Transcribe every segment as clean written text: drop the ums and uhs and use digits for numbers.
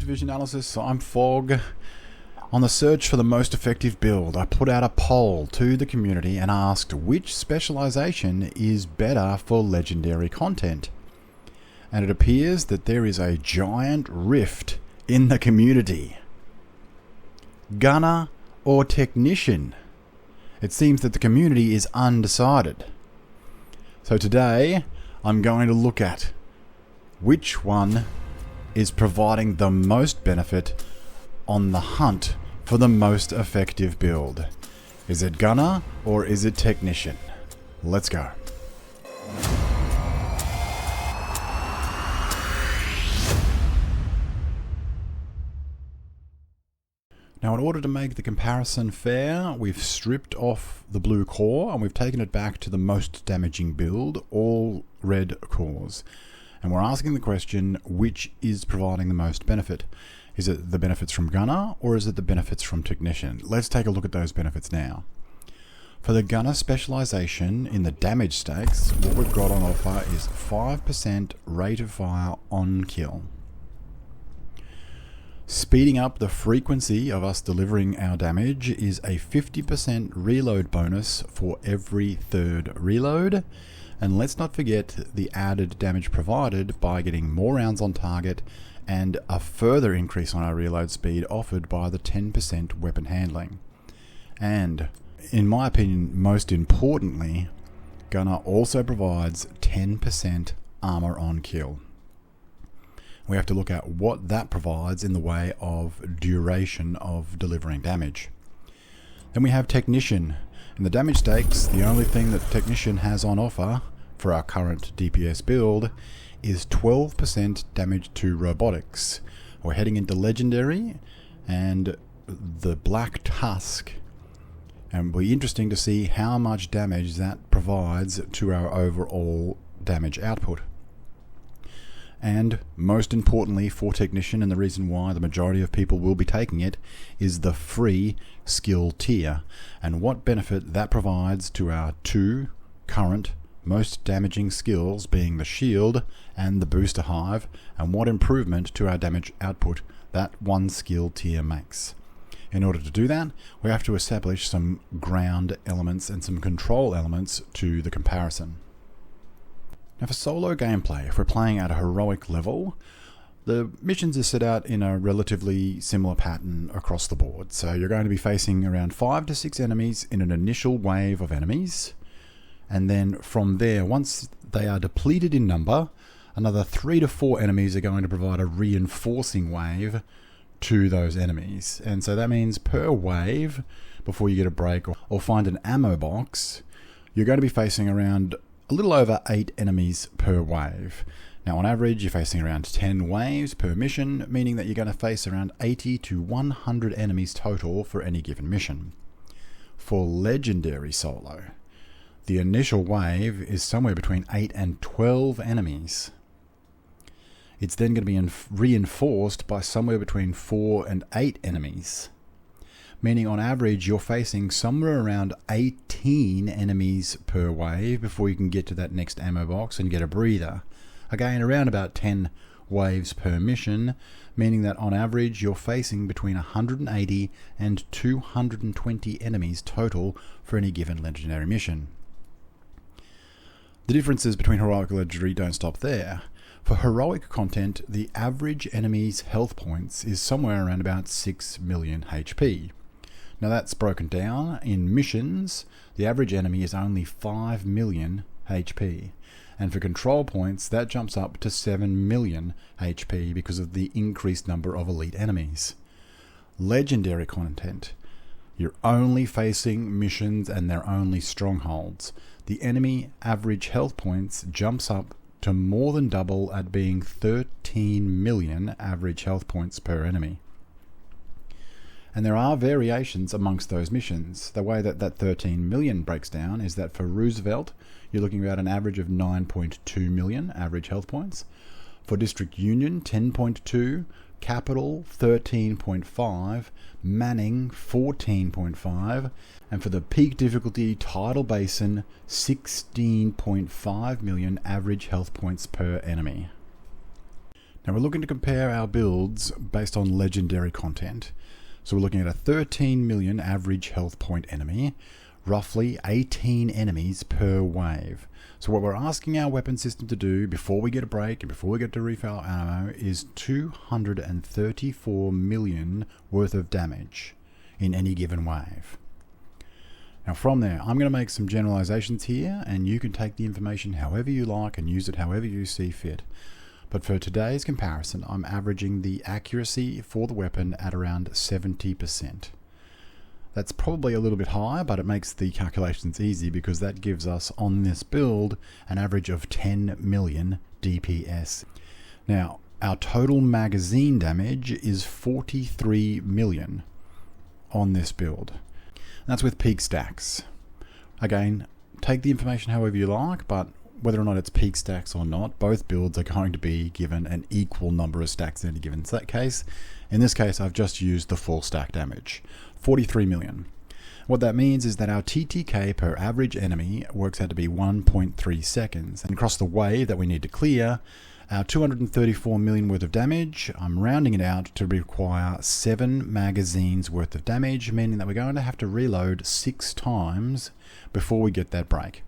Divisionalysis, I'm Fog. On the search for the most effective build, I put out a poll to the community and asked which specialization is better for legendary content. And it appears that there is a giant rift in the community. Gunner or technician? It seems that the community is undecided. So today, I'm going to look at which one is providing the most benefit on the hunt for the most effective build. Is it gunner or is it technician? Let's go. Now, in order to make the comparison fair, we've stripped off the blue core and we've taken it back to the most damaging build, all red cores. And we're asking the question, which is providing the most benefit? Is it the benefits from gunner or is it the benefits from technician? Let's take a look at those benefits now. For the gunner specialization in the damage stakes, what we've got on offer is 5% rate of fire on kill. Speeding up the frequency of us delivering our damage is a 50% reload bonus for every third reload. And let's not forget the added damage provided by getting more rounds on target and a further increase on our reload speed offered by the 10% weapon handling. And, in my opinion, most importantly, Gunner also provides 10% armor on kill. We have to look at what that provides in the way of duration of delivering damage. Then we have Technician. In the damage stakes, the only thing that Technician has on offer for our current DPS build is 12% damage to robotics. We're heading into Legendary and the Black Tusk, and it'll be interesting to see how much damage that provides to our overall damage output. And most importantly for Technician, and the reason why the majority of people will be taking it, is the free skill tier and what benefit that provides to our two current most damaging skills, being the shield and the booster hive, and what improvement to our damage output that one skill tier makes. In order to do that, we have to establish some ground elements and some control elements to the comparison. Now, for solo gameplay, if we're playing at a heroic level, the missions are set out in a relatively similar pattern across the board. So you're going to be facing around 5 to 6 enemies in an initial wave of enemies. And then from there, once they are depleted in number, another 3 to 4 enemies are going to provide a reinforcing wave to those enemies. And so that means per wave, before you get a break or find an ammo box, you're going to be facing around a little over 8 enemies per wave. Now, on average, you're facing around 10 waves per mission, meaning that you're going to face around 80 to 100 enemies total for any given mission. For Legendary Solo, the initial wave is somewhere between 8 and 12 enemies. It's then going to be reinforced by somewhere between 4 and 8 enemies, meaning on average you're facing somewhere around 18 enemies per wave before you can get to that next ammo box and get a breather. Again, around about 10 waves per mission, meaning that on average you're facing between 180 and 220 enemies total for any given legendary mission. The differences between heroic and legendary don't stop there. For heroic content, the average enemy's health points is somewhere around about 6 million HP. Now that's broken down. In missions, the average enemy is only 5 million HP. And for control points, that jumps up to 7 million HP because of the increased number of elite enemies. Legendary content, you're only facing missions and they're only strongholds. The enemy average health points jumps up to more than double at being 13 million average health points per enemy. And there are variations amongst those missions. The way that 13 million breaks down is that for Roosevelt, you're looking about an average of 9.2 million average health points. For District Union, 10.2. Capital, 13.5. Manning, 14.5. And for the peak difficulty Tidal Basin, 16.5 million average health points per enemy. Now we're looking to compare our builds based on legendary content. So we're looking at a 13 million average health point enemy, roughly 18 enemies per wave. So what we're asking our weapon system to do before we get a break and before we get to refill ammo is 234 million worth of damage in any given wave. Now from there, I'm going to make some generalizations here, and you can take the information however you like and use it however you see fit. But for today's comparison, I'm averaging the accuracy for the weapon at around 70%. That's probably a little bit high, but it makes the calculations easy because that gives us, on this build, an average of 10 million DPS. Now, our total magazine damage is 43 million on this build. That's with peak stacks. Again, take the information however you like, but whether or not it's peak stacks or not, both builds are going to be given an equal number of stacks in any given case. In this case, I've just used the full stack damage, 43 million. What that means is that our TTK per average enemy works out to be 1.3 seconds. And across the wave that we need to clear, our 234 million worth of damage, I'm rounding it out to require 7 magazines worth of damage, meaning that we're going to have to reload 6 times before we get that break.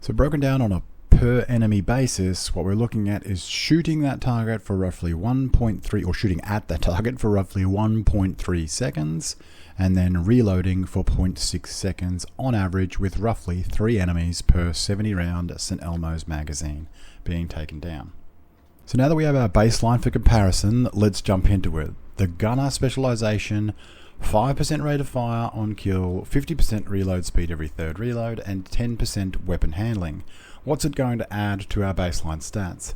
So broken down on a per enemy basis, what we're looking at is shooting that target for roughly 1.3, or shooting at that target for roughly 1.3 seconds, and then reloading for 0.6 seconds on average, with roughly 3 enemies per 70 round St. Elmo's magazine being taken down. So now that we have our baseline for comparison, let's jump into it. The gunner specialization, 5% rate of fire on kill, 50% reload speed every third reload, and 10% weapon handling. What's it going to add to our baseline stats?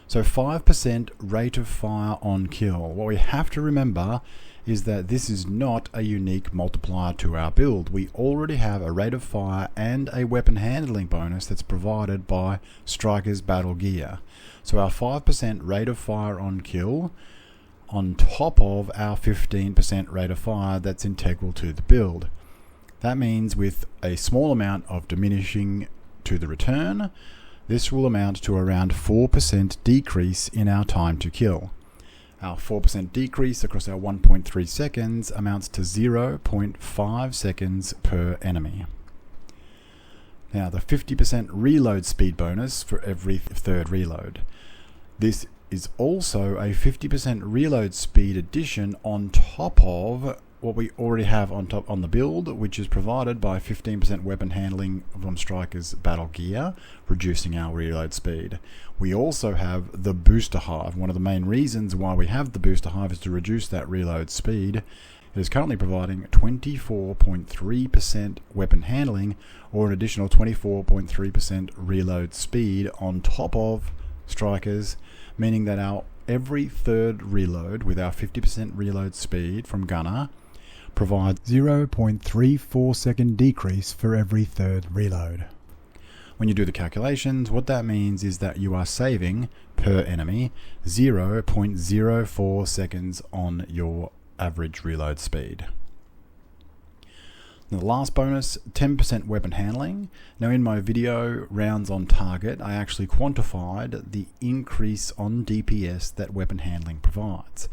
So 5% rate of fire on kill. What we have to remember is that this is not a unique multiplier to our build. We already have a rate of fire and a weapon handling bonus that's provided by Striker's battle gear. So our 5% rate of fire on kill on top of our 15% rate of fire that's integral to the build. That means with a small amount of diminishing to the return, this will amount to around 4% decrease in our time to kill. Our 4% decrease across our 1.3 seconds amounts to 0.5 seconds per enemy. Now the 50% reload speed bonus for every third reload. This is also a 50% reload speed addition on top of what we already have on the build, which is provided by 15% weapon handling from Striker's battle gear, reducing our reload speed. We also have the booster hive. One of the main reasons why we have the booster hive is to reduce that reload speed. It is currently providing 24.3% weapon handling, or an additional 24.3% reload speed on top of Striker's, meaning that our every third reload with our 50% reload speed from gunner provides 0.34 second decrease for every third reload. When you do the calculations, what that means is that you are saving per enemy 0.04 seconds on your average reload speed. The last bonus, 10% weapon handling. Now in my video, Rounds on Target, I actually quantified the increase on DPS that weapon handling provides.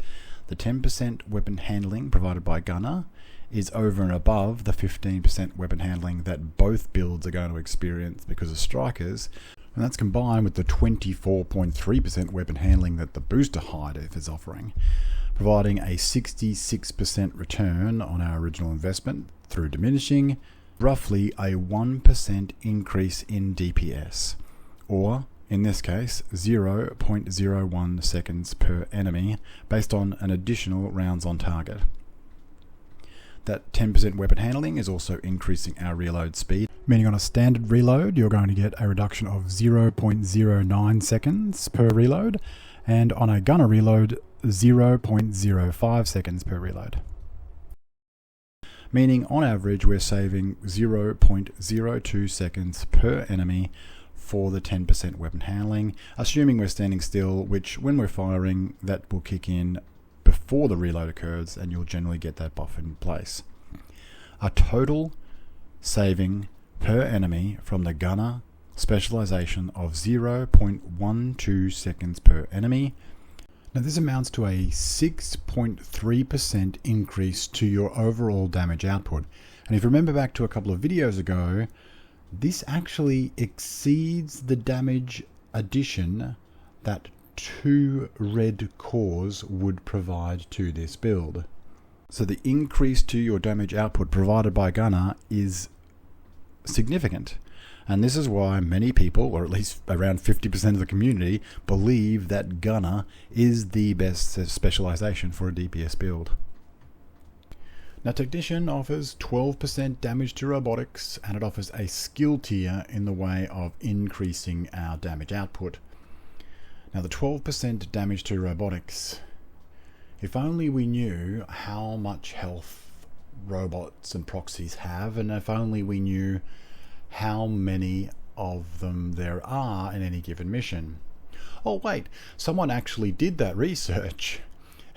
The 10% weapon handling provided by gunner is over and above the 15% weapon handling that both builds are going to experience because of Strikers, and that's combined with the 24.3% weapon handling that the booster hive is offering, providing a 66% return on our original investment through diminishing, roughly a 1% increase in DPS, or in this case 0.01 seconds per enemy based on an additional rounds on target. That 10% weapon handling is also increasing our reload speed, meaning on a standard reload you're going to get a reduction of 0.09 seconds per reload, and on a gunner reload 0.05 seconds per reload. Meaning on average we're saving 0.02 seconds per enemy for the 10% weapon handling, assuming we're standing still, which when we're firing that will kick in before the reload occurs, and you'll generally get that buff in place. A total saving per enemy from the gunner specialization of 0.12 seconds per enemy, Now this amounts to a 6.3% increase to your overall damage output. And if you remember back to a couple of videos ago, this actually exceeds the damage addition that 2 red cores would provide to this build. So the increase to your damage output provided by Gunner is significant. And this is why many people, or at least around 50% of the community, believe that Gunner is the best specialization for a DPS build. Now Technician offers 12% damage to robotics, and it offers a skill tier in the way of increasing our damage output. Now the 12% damage to robotics, if only we knew how much health robots and proxies have, and if only we knew how many of them there are in any given mission. Oh wait, someone actually did that research,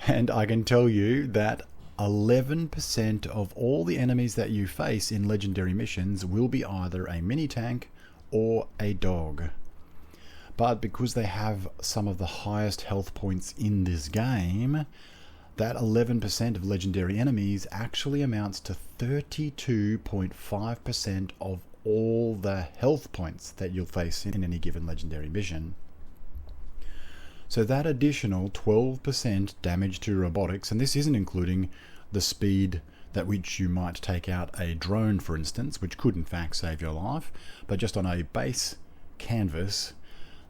and I can tell you that 11% of all the enemies that you face in legendary missions will be either a mini tank or a dog. But because they have some of the highest health points in this game, that 11% of legendary enemies actually amounts to 32.5% of all the health points that you'll face in any given legendary mission. So that additional 12% damage to robotics, and this isn't including the speed at which you might take out a drone, for instance, which could in fact save your life, but just on a base canvas,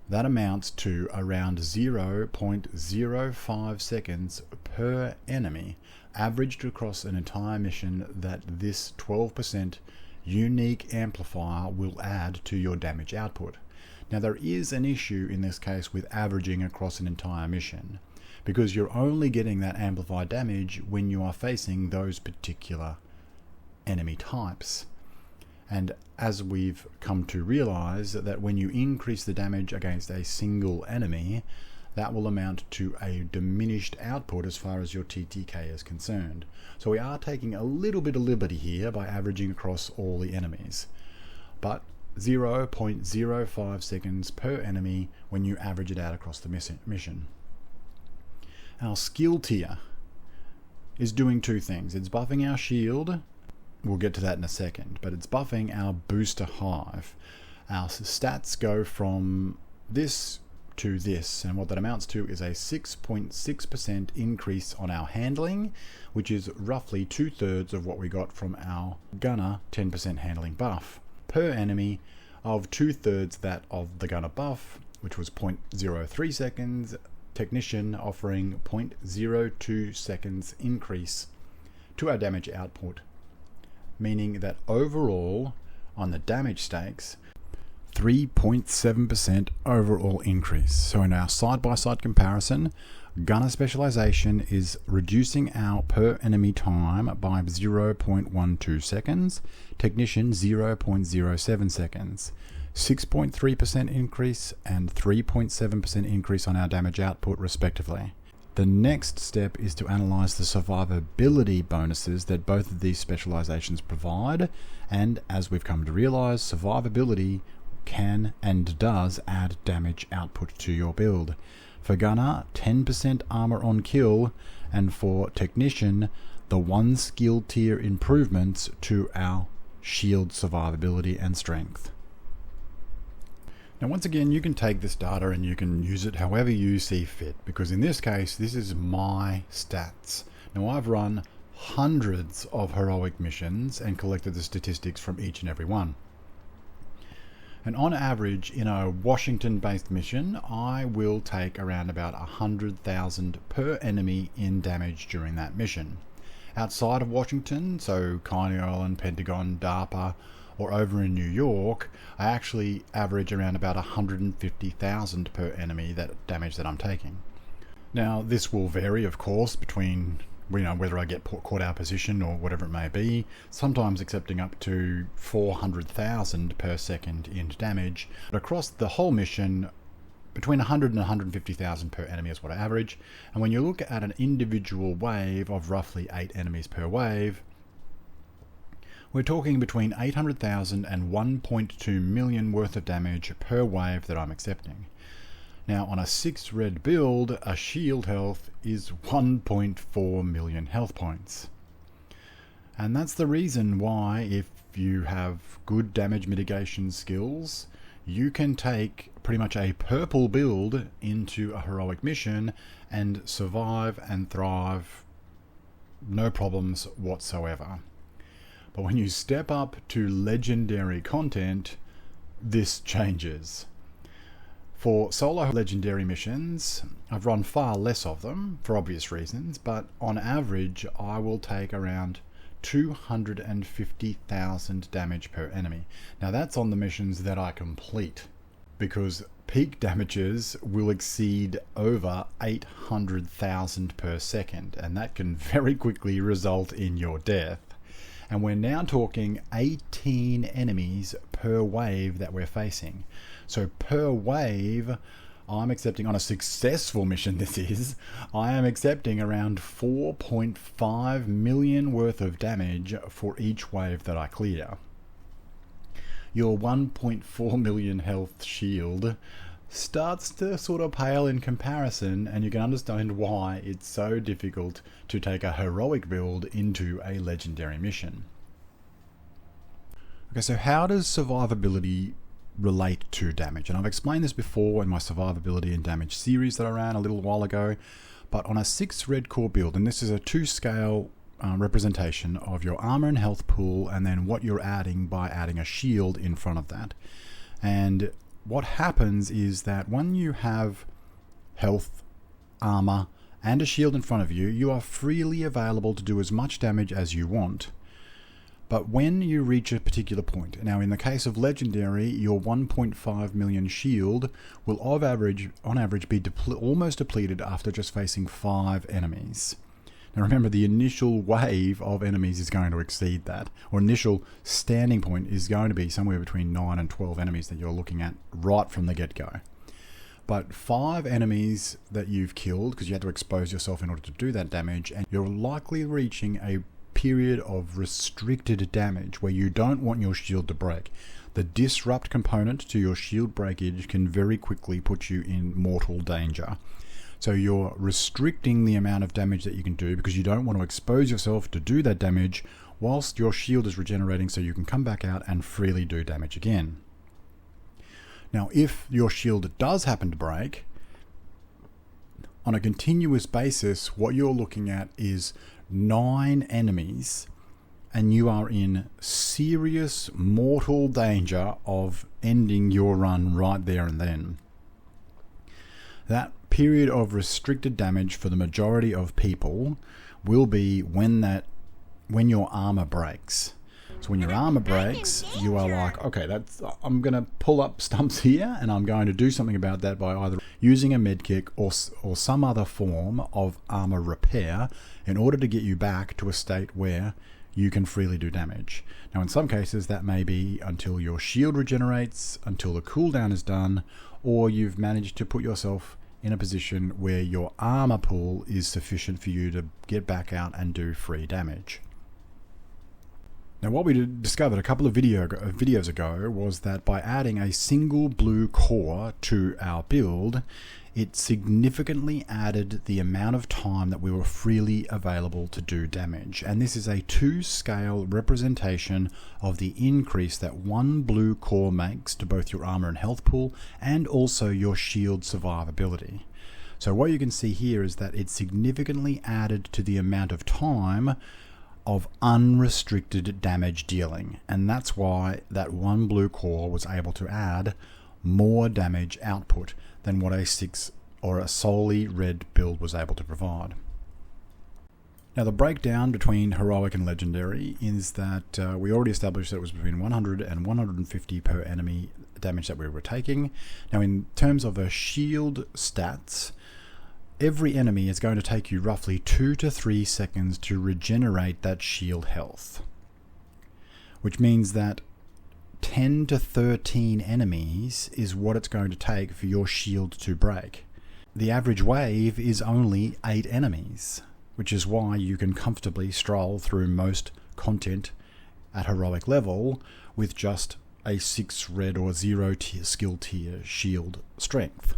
that amounts to around 0.05 seconds per enemy, averaged across an entire mission, that this 12% unique amplifier will add to your damage output. Now there is an issue in this case with averaging across an entire mission, because you're only getting that amplified damage when you are facing those particular enemy types. And as we've come to realize, that when you increase the damage against a single enemy, that will amount to a diminished output as far as your TTK is concerned. So we are taking a little bit of liberty here by averaging across all the enemies. But 0.05 seconds per enemy when you average it out across the mission. Our skill tier is doing two things. It's buffing our shield. We'll get to that in a second, but it's buffing our booster hive. Our stats go from this to this, and what that amounts to is a 6.6% increase on our handling, which is roughly 2/3 of what we got from our Gunner 10% handling buff per enemy, of 2/3 that of the Gunner buff, which was 0.03 seconds, Technician offering 0.02 seconds increase to our damage output, meaning that overall on the damage stakes, 3.7% overall increase. So in our side-by-side comparison, Gunner Specialization is reducing our per enemy time by 0.12 seconds, Technician 0.07 seconds. 6.3% increase and 3.7% increase on our damage output respectively. The next step is to analyze the survivability bonuses that both of these specializations provide, and as we've come to realize, survivability can and does add damage output to your build. For Gunner, 10% armor on kill, and for Technician, the 1 skill tier improvements to our shield survivability and strength. Now once again, you can take this data and you can use it however you see fit, because in this case, this is my stats. Now I've run hundreds of heroic missions and collected the statistics from each and every one. And on average, in a Washington-based mission, I will take around about 100,000 per enemy in damage during that mission. Outside of Washington, so Coney Island, Pentagon, DARPA, or over in New York, I actually average around about 150,000 per enemy that damage that I'm taking. Now this will vary, of course, between whether I get caught out of position or whatever it may be, sometimes accepting up to 400,000 per second in damage. But across the whole mission, between 100 and 150,000 per enemy is what I average. And when you look at an individual wave of roughly 8 enemies per wave, we're talking between 800,000 and 1.2 million worth of damage per wave that I'm accepting. Now on a 6 red build, a shield health is 1.4 million health points. And that's the reason why, if you have good damage mitigation skills, you can take pretty much a purple build into a heroic mission and survive and thrive, no problems whatsoever. But when you step up to legendary content, this changes. For solo legendary missions, I've run far less of them for obvious reasons, but on average I will take around 250,000 damage per enemy. Now that's on the missions that I complete, because peak damages will exceed over 800,000 per second, and that can very quickly result in your death. And we're now talking 18 enemies per wave that we're facing. So per wave, I'm accepting, on a successful mission this is, I am accepting around 4.5 million worth of damage for each wave that I clear. Your 1.4 million health shield starts to sort of pale in comparison, and you can understand why it's so difficult to take a heroic build into a legendary mission. Okay, so how does survivability relate to damage? And I've explained this before in my survivability and damage series that I ran a little while ago, but on a 6 red core build, and this is a 2-scale representation of your armor and health pool, and then what you're adding by adding a shield in front of that. And what happens is that when you have health, armor, and a shield in front of you, you are freely available to do as much damage as you want. But when you reach a particular point, now in the case of legendary, your 1.5 million shield will on average be almost depleted after just facing 5 enemies. Now remember, the initial wave of enemies is going to exceed that, or initial standing point is going to be somewhere between 9 and 12 enemies that you're looking at right from the get-go. But 5 enemies that you've killed, because you had to expose yourself in order to do that damage, and you're likely reaching a period of restricted damage where you don't want your shield to break. The disrupt component to your shield breakage can very quickly put you in mortal danger. So you're restricting the amount of damage that you can do because you don't want to expose yourself to do that damage whilst your shield is regenerating, so you can come back out and freely do damage again. Now, if your shield does happen to break, on a continuous basis, what you're looking at is 9 enemies, and you are in serious mortal danger of ending your run right there and then. That period of restricted damage for the majority of people will be when your armor breaks. So when your armor breaks, you are like, okay, I'm going to pull up stumps here, and I'm going to do something about that by either using a medkit or some other form of armor repair in order to get you back to a state where you can freely do damage. Now in some cases that may be until your shield regenerates, until the cooldown is done, or you've managed to put yourself in a position where your armor pool is sufficient for you to get back out and do free damage. Now what we discovered a couple of videos ago was that by adding a single blue core to our build, it significantly added the amount of time that we were freely available to do damage. And this is a 2-scale representation of the increase that 1 blue core makes to both your armor and health pool and also your shield survivability. So what you can see here is that it significantly added to the amount of time of unrestricted damage dealing, and that's why that 1 blue core was able to add more damage output than what a 6 or a solely red build was able to provide. Now the breakdown between heroic and legendary is that we already established that it was between 100 and 150 per enemy damage that we were taking. Now in terms of the shield stats, every enemy is going to take you roughly 2 to 3 seconds to regenerate that shield health, which means that 10 to 13 enemies is what it's going to take for your shield to break. The average wave is only 8 enemies, which is why you can comfortably stroll through most content at heroic level with just a 6 red or 0 skill tier shield strength.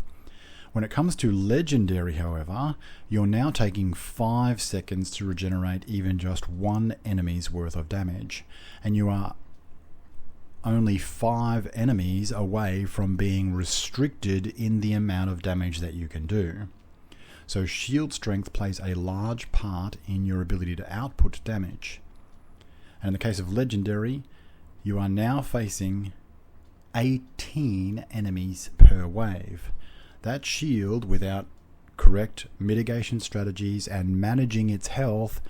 When it comes to Legendary, however, you're now taking 5 seconds to regenerate even just one enemy's worth of damage, and you are only 5 enemies away from being restricted in the amount of damage that you can do. So shield strength plays a large part in your ability to output damage. And in the case of Legendary, you are now facing 18 enemies per wave. That shield, without correct mitigation strategies and managing its health,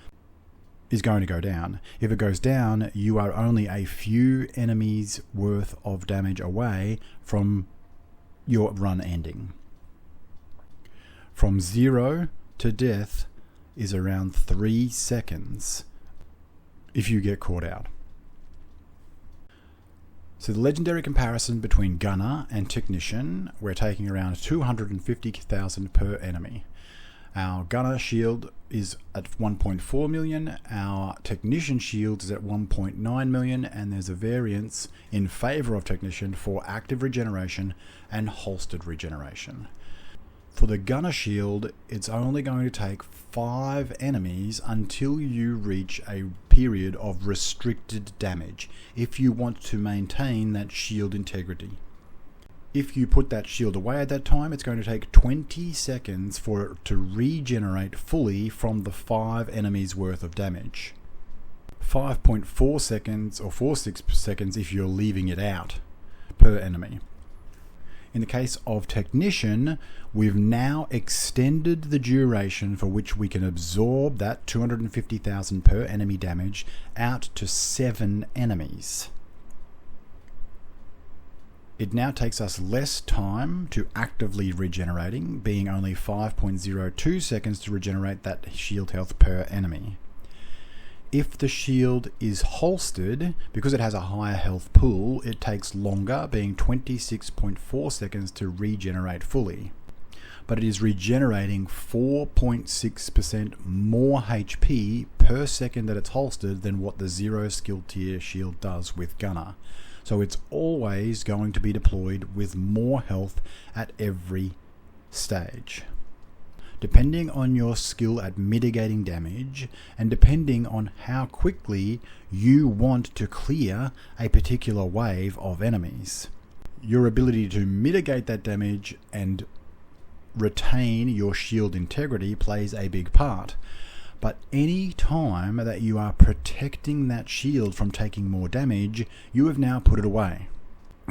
is going to go down. If it goes down, you are only a few enemies worth of damage away from your run ending. From 0 to death is around 3 seconds if you get caught out. So the Legendary comparison between Gunner and Technician, we're taking around 250,000 per enemy. Our Gunner shield is at 1.4 million, our Technician shield is at 1.9 million, and there's a variance in favour of Technician for active regeneration and holstered regeneration. For the Gunner shield, it's only going to take 5 enemies until you reach a period of restricted damage if you want to maintain that shield integrity. If you put that shield away at that time, it's going to take 20 seconds for it to regenerate fully from the 5 enemies worth of damage. 5.4 seconds or 4.6 seconds if you're leaving it out per enemy. In the case of Technician, we've now extended the duration for which we can absorb that 250,000 per enemy damage out to 7 enemies. It now takes us less time to actively regenerating, being only 5.02 seconds to regenerate that shield health per enemy. If the shield is holstered, because it has a higher health pool, it takes longer, being 26.4 seconds to regenerate fully. But it is regenerating 4.6% more HP per second that it's holstered than what the 0 skill tier shield does with Gunner. So it's always going to be deployed with more health at every stage. Depending on your skill at mitigating damage, and depending on how quickly you want to clear a particular wave of enemies, your ability to mitigate that damage and retain your shield integrity plays a big part. But any time that you are protecting that shield from taking more damage, you have now put it away.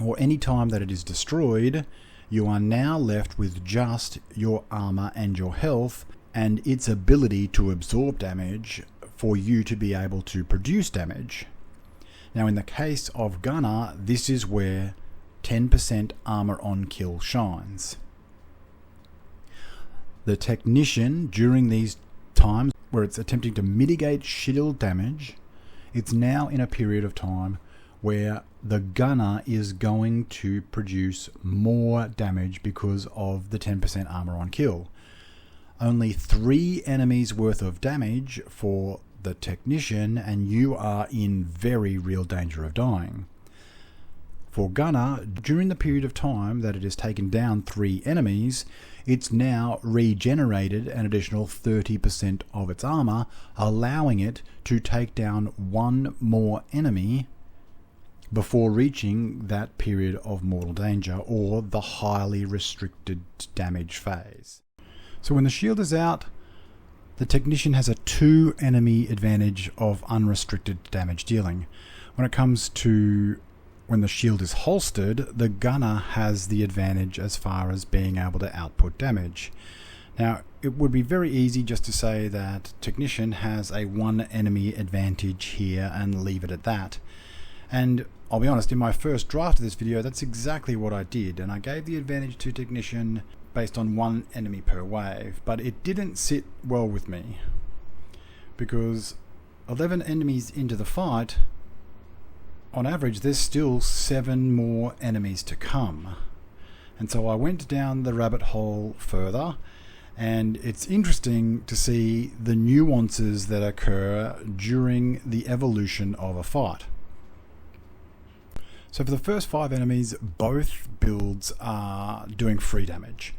Or any time that it is destroyed, you are now left with just your armor and your health and its ability to absorb damage for you to be able to produce damage. Now in the case of Gunner, this is where 10% armor on kill shines. The Technician, during these times where it's attempting to mitigate shield damage, it's now in a period of time where the Gunner is going to produce more damage because of the 10% armor on kill. Only 3 enemies worth of damage for the Technician, and you are in very real danger of dying. For Gunner, during the period of time that it has taken down 3 enemies, it's now regenerated an additional 30% of its armor, allowing it to take down 1 more enemy before reaching that period of mortal danger or the highly restricted damage phase. So when the shield is out, the Technician has a 2 enemy advantage of unrestricted damage dealing. When it comes to when the shield is holstered, the Gunner has the advantage as far as being able to output damage. Now, it would be very easy just to say that Technician has a 1 enemy advantage here and leave it at that. And I'll be honest, in my first draft of this video, that's exactly what I did, and I gave the advantage to Technician based on 1 enemy per wave, but it didn't sit well with me, because 11 enemies into the fight, on average there's still 7 more enemies to come. And so I went down the rabbit hole further, and it's interesting to see the nuances that occur during the evolution of a fight. So for the first 5 enemies, both builds are doing free damage.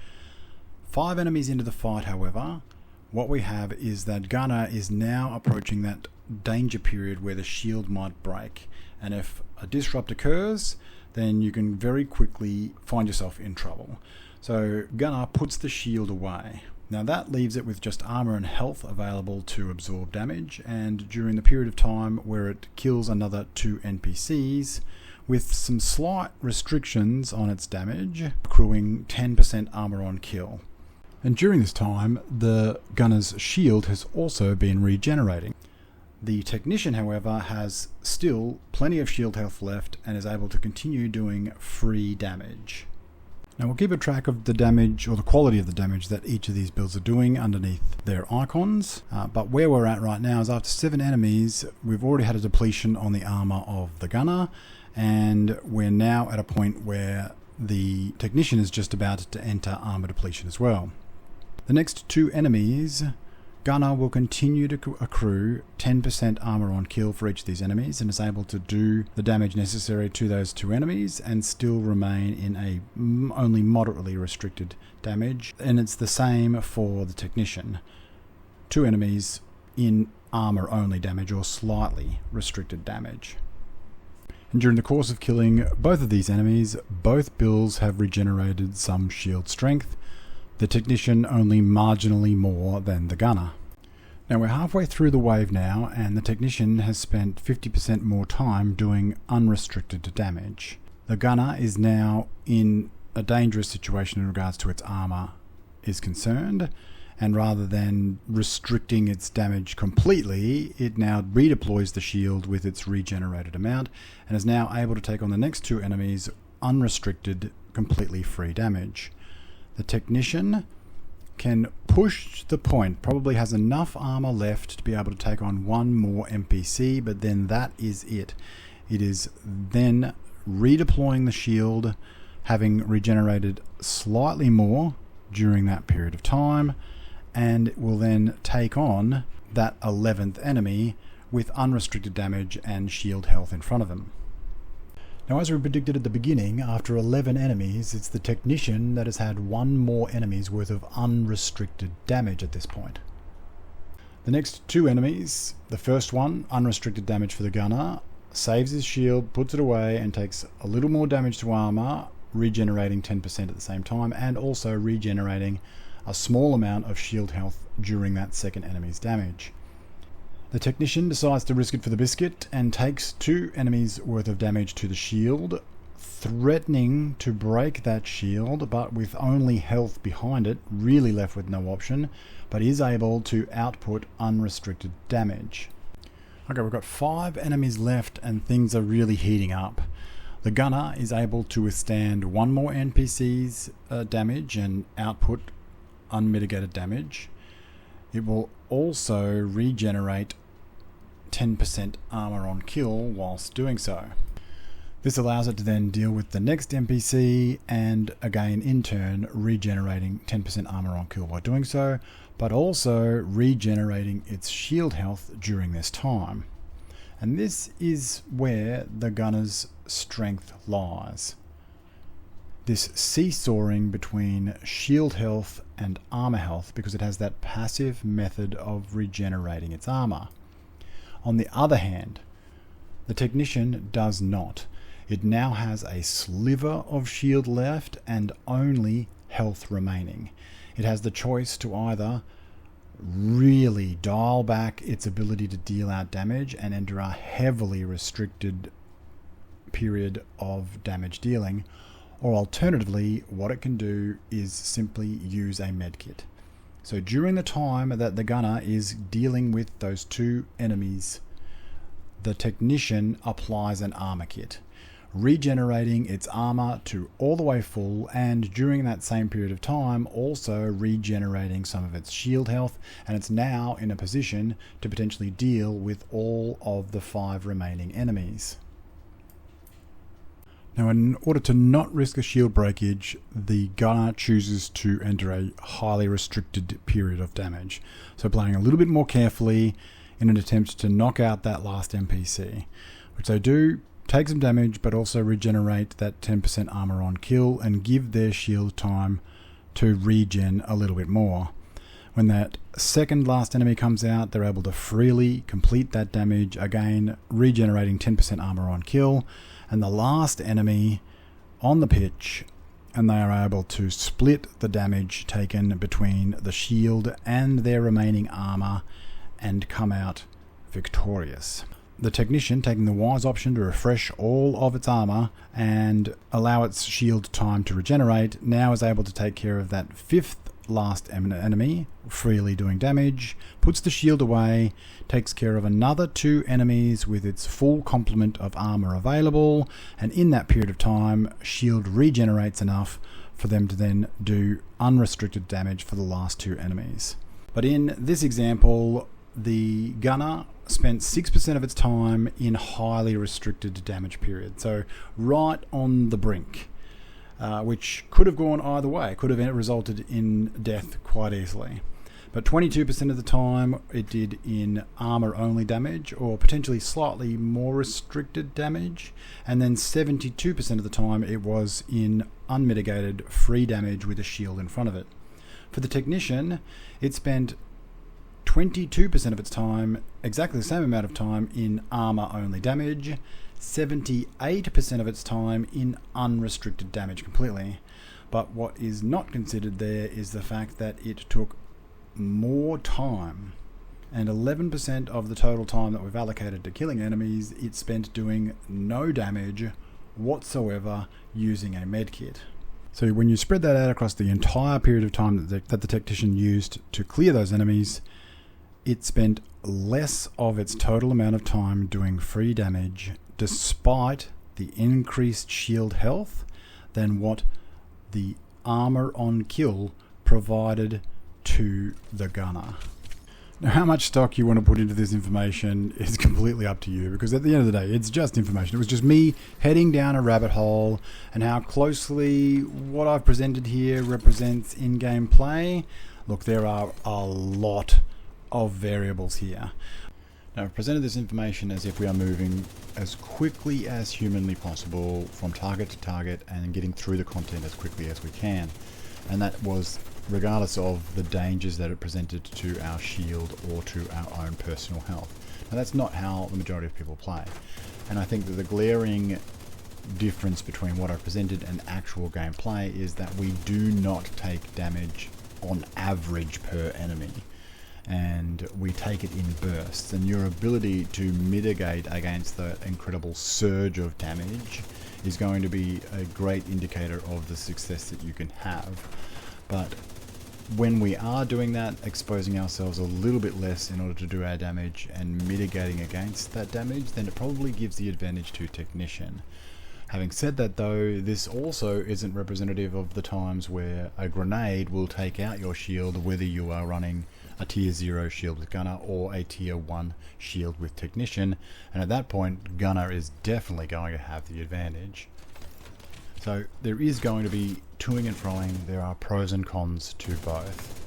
5 enemies into the fight, however, what we have is that Gunner is now approaching that danger period where the shield might break. And if a disrupt occurs, then you can very quickly find yourself in trouble. So Gunner puts the shield away. Now that leaves it with just armor and health available to absorb damage, and during the period of time where it kills another 2 NPCs, with some slight restrictions on its damage, accruing 10% armor on kill. And during this time, the Gunner's shield has also been regenerating. The Technician, however, has still plenty of shield health left and is able to continue doing free damage. Now we'll keep a track of the damage, or the quality of the damage that each of these builds are doing underneath their icons, but where we're at right now is after 7 enemies, we've already had a depletion on the armor of the Gunner, and we're now at a point where the Technician is just about to enter armor depletion as well. The next 2 enemies, Gunner will continue to accrue 10% armor on kill for each of these enemies and is able to do the damage necessary to those 2 enemies and still remain in a only moderately restricted damage. And it's the same for the Technician. 2 enemies in armor only damage or slightly restricted damage. And during the course of killing both of these enemies, both builds have regenerated some shield strength, the Technician only marginally more than the Gunner. Now we're halfway through the wave now, and the Technician has spent 50% more time doing unrestricted damage. The Gunner is now in a dangerous situation in regards to its armor is concerned, and rather than restricting its damage completely, it now redeploys the shield with its regenerated amount and is now able to take on the next 2 enemies unrestricted, completely free damage. The Technician can push the point, probably has enough armor left to be able to take on 1 more NPC, but then that is it. It is then redeploying the shield, having regenerated slightly more during that period of time, and it will then take on that 11th enemy with unrestricted damage and shield health in front of him. Now, as we predicted at the beginning, after 11 enemies, it's the Technician that has had 1 more enemy's worth of unrestricted damage at this point. The next 2 enemies, the first one, unrestricted damage for the Gunner, saves his shield, puts it away, and takes a little more damage to armor, regenerating 10% at the same time, and also regenerating a small amount of shield health during that second enemy's damage. The Technician decides to risk it for the biscuit and takes 2 enemies worth of damage to the shield, threatening to break that shield, but with only health behind it, really left with no option, but is able to output unrestricted damage. Okay, we've got 5 enemies left and things are really heating up. The Gunner is able to withstand 1 more NPC's damage and output unmitigated damage. It will also regenerate 10% armor on kill whilst doing so. This allows it to then deal with the next NPC and again in turn regenerating 10% armor on kill by doing so, but also regenerating its shield health during this time. And this is where the Gunner's strength lies. This seesawing between shield health and armor health, because it has that passive method of regenerating its armor. On the other hand, the Technician does not. It now has a sliver of shield left and only health remaining. It has the choice to either really dial back its ability to deal out damage and enter a heavily restricted period of damage dealing, or alternatively, what it can do is simply use a medkit. So during the time that the Gunner is dealing with those 2 enemies, the Technician applies an armor kit, regenerating its armor to all the way full, and during that same period of time also regenerating some of its shield health, and it's now in a position to potentially deal with all of the 5 remaining enemies. Now, in order to not risk a shield breakage, the Gunner chooses to enter a highly restricted period of damage. So playing a little bit more carefully in an attempt to knock out that last NPC, which they do take some damage but also regenerate that 10% armor on kill and give their shield time to regen a little bit more. When that second last enemy comes out, they're able to freely complete that damage, again regenerating 10% armor on kill, and the last enemy on the pitch, and they are able to split the damage taken between the shield and their remaining armor and come out victorious. The Technician, taking the wise option to refresh all of its armor and allow its shield time to regenerate, now is able to take care of that fifth last enemy, freely doing damage, puts the shield away, takes care of another 2 enemies with its full complement of armor available, and in that period of time, shield regenerates enough for them to then do unrestricted damage for the last 2 enemies. But in this example, the Gunner spent 6% of its time in highly restricted damage period, so right on the brink. Which could have gone either way, could have resulted in death quite easily. But 22% of the time it did in armor only damage, or potentially slightly more restricted damage, and then 72% of the time it was in unmitigated free damage with a shield in front of it. For the Technician, it spent 22% of its time, exactly the same amount of time, in armor only damage, 78% of its time in unrestricted damage completely. But what is not considered there is the fact that it took more time, and 11% of the total time that we've allocated to killing enemies it spent doing no damage whatsoever using a medkit. So when you spread that out across the entire period of time that the Technician used to clear those enemies, it spent less of its total amount of time doing free damage, despite the increased shield health, than what the armor on kill provided to the Gunner. Now, how much stock you want to put into this information is completely up to you, because at the end of the day, it's just information. It was just me heading down a rabbit hole, and how closely what I've presented here represents in-game play. Look, there are a lot of variables here. Now, I've presented this information as if we are moving as quickly as humanly possible from target to target and getting through the content as quickly as we can. And that was regardless of the dangers that it presented to our shield or to our own personal health. Now, that's not how the majority of people play. And I think that the glaring difference between what I've presented and actual gameplay is that we do not take damage on average per enemy, and we take it in bursts, and your ability to mitigate against the incredible surge of damage is going to be a great indicator of the success that you can have. But when we are doing that, exposing ourselves a little bit less in order to do our damage and mitigating against that damage, then it probably gives the advantage to Technician. Having said that though, this also isn't representative of the times where a grenade will take out your shield, whether you are running a tier 0 shield with Gunner or a tier 1 shield with Technician, and at that point Gunner is definitely going to have the advantage. So there is going to be toing and froing. There are pros and cons to both.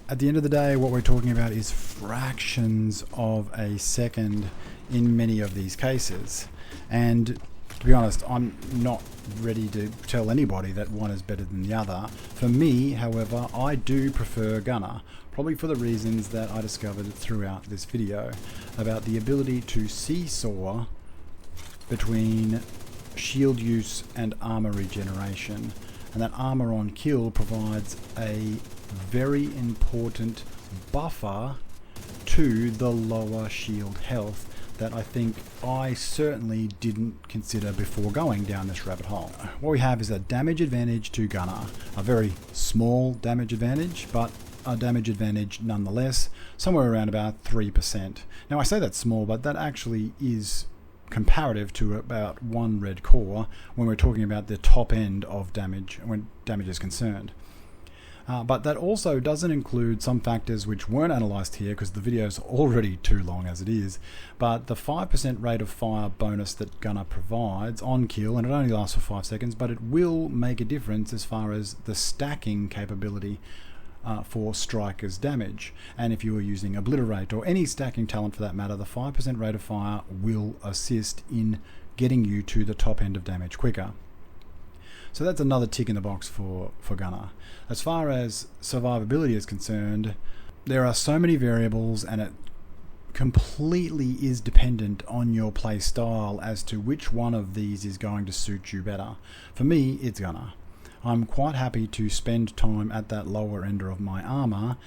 At the end of the day, what we're talking about is fractions of a second in many of these cases, and to be honest, I'm not ready to tell anybody that one is better than the other. For me, however, I do prefer Gunner, probably for the reasons that I discovered throughout this video, about the ability to seesaw between shield use and armor regeneration, and that armor on kill provides a very important buffer to the lower shield health that I think I certainly didn't consider before going down this rabbit hole. What we have is a damage advantage to Gunner, a very small damage advantage, but a damage advantage nonetheless, somewhere around about 3%. Now I say that's small, but that actually is comparative to about 1 red core when we're talking about the top end of damage, when damage is concerned. But that also doesn't include some factors which weren't analysed here because the video is already too long as it is, but the 5% rate of fire bonus that Gunner provides on kill, and it only lasts for 5 seconds, but it will make a difference as far as the stacking capability for Striker's damage. And if you are using Obliterate or any stacking talent for that matter, the 5% rate of fire will assist in getting you to the top end of damage quicker. So that's another tick in the box for Gunner. As far as survivability is concerned, there are so many variables, and it completely is dependent on your play style as to which one of these is going to suit you better. For me, it's Gunner. I'm quite happy to spend time at that lower end of my armor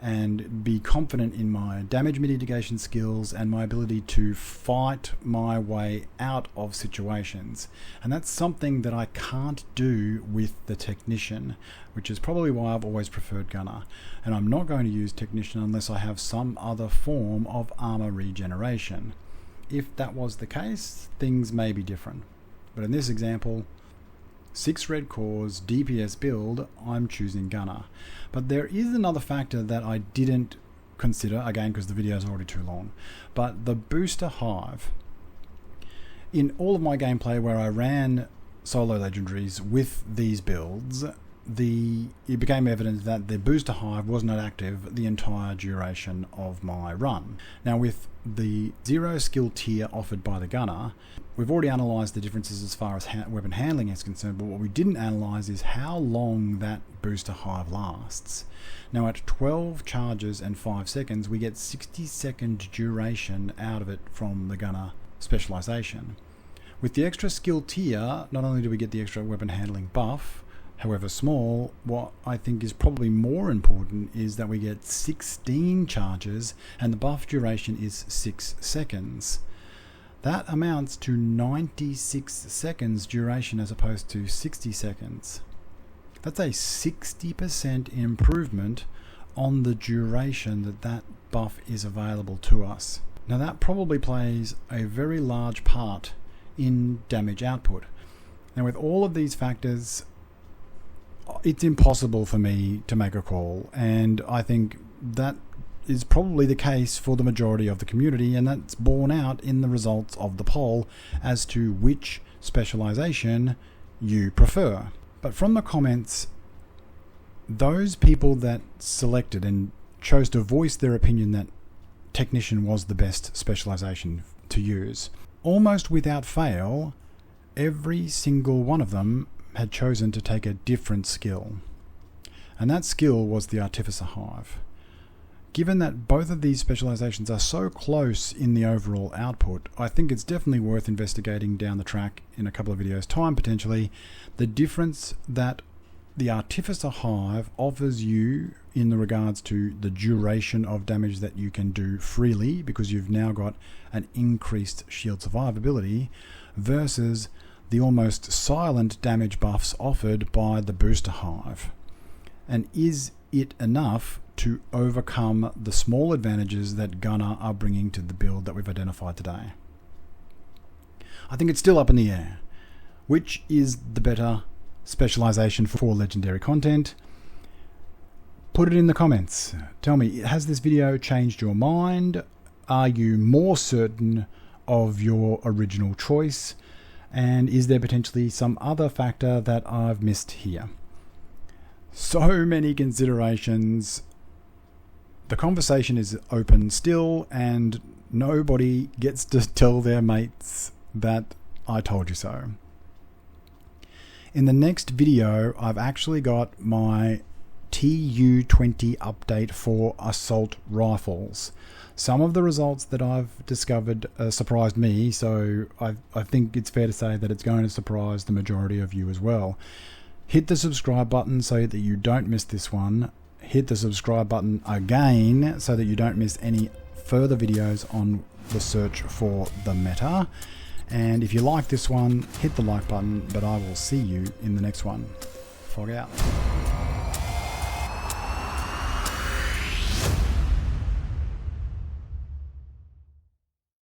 and be confident in my damage mitigation skills and my ability to fight my way out of situations. And that's something that I can't do with the Technician, which is probably why I've always preferred Gunner. And I'm not going to use Technician unless I have some other form of armor regeneration. If that was the case, things may be different. But in this example, 6 red cores, DPS build, I'm choosing Gunner. But there is another factor that I didn't consider, again because the video is already too long, but the booster hive. In all of my gameplay where I ran solo legendaries with these builds, it became evident that the booster hive was not active the entire duration of my run. Now with the 0 skill tier offered by the Gunner, we've already analysed the differences as far as weapon handling is concerned, but what we didn't analyse is how long that booster hive lasts. Now at 12 charges and 5 seconds, we get 60-second duration out of it from the Gunner Specialisation. With the extra skill tier, not only do we get the extra weapon handling buff, however small, what I think is probably more important is that we get 16 charges and the buff duration is 6 seconds. That amounts to 96 seconds duration as opposed to 60 seconds. That's a 60% improvement on the duration that buff is available to us. Now that probably plays a very large part in damage output. Now with all of these factors, it's impossible for me to make a call, and I think that is probably the case for the majority of the community, and that's borne out in the results of the poll as to which specialization you prefer. But from the comments, those people that selected and chose to voice their opinion that Technician was the best specialization to use, almost without fail, every single one of them had chosen to take a different skill. And that skill was the Artificer Hive. Given that both of these specializations are so close in the overall output, I think it's definitely worth investigating down the track in a couple of videos' time potentially, the difference that the Artificer Hive offers you in the regards to the duration of damage that you can do freely because you've now got an increased shield survivability versus the almost silent damage buffs offered by the Booster Hive. And is it enough to overcome the small advantages that Gunner are bringing to the build that we've identified today? I think it's still up in the air. Which is the better specialization for legendary content? Put it in the comments. Tell me, has this video changed your mind? Are you more certain of your original choice? And is there potentially some other factor that I've missed here? So many considerations. The conversation is open still, and nobody gets to tell their mates that I told you so. In the next video, I've actually got my TU20 update for assault rifles. Some of the results that I've discovered surprised me, so I think it's fair to say that it's going to surprise the majority of you as well. Hit the subscribe button so that you don't miss this one. Hit the subscribe button again so that you don't miss any further videos on the search for the meta. And if you like this one, hit the like button, but I will see you in the next one. Fog out.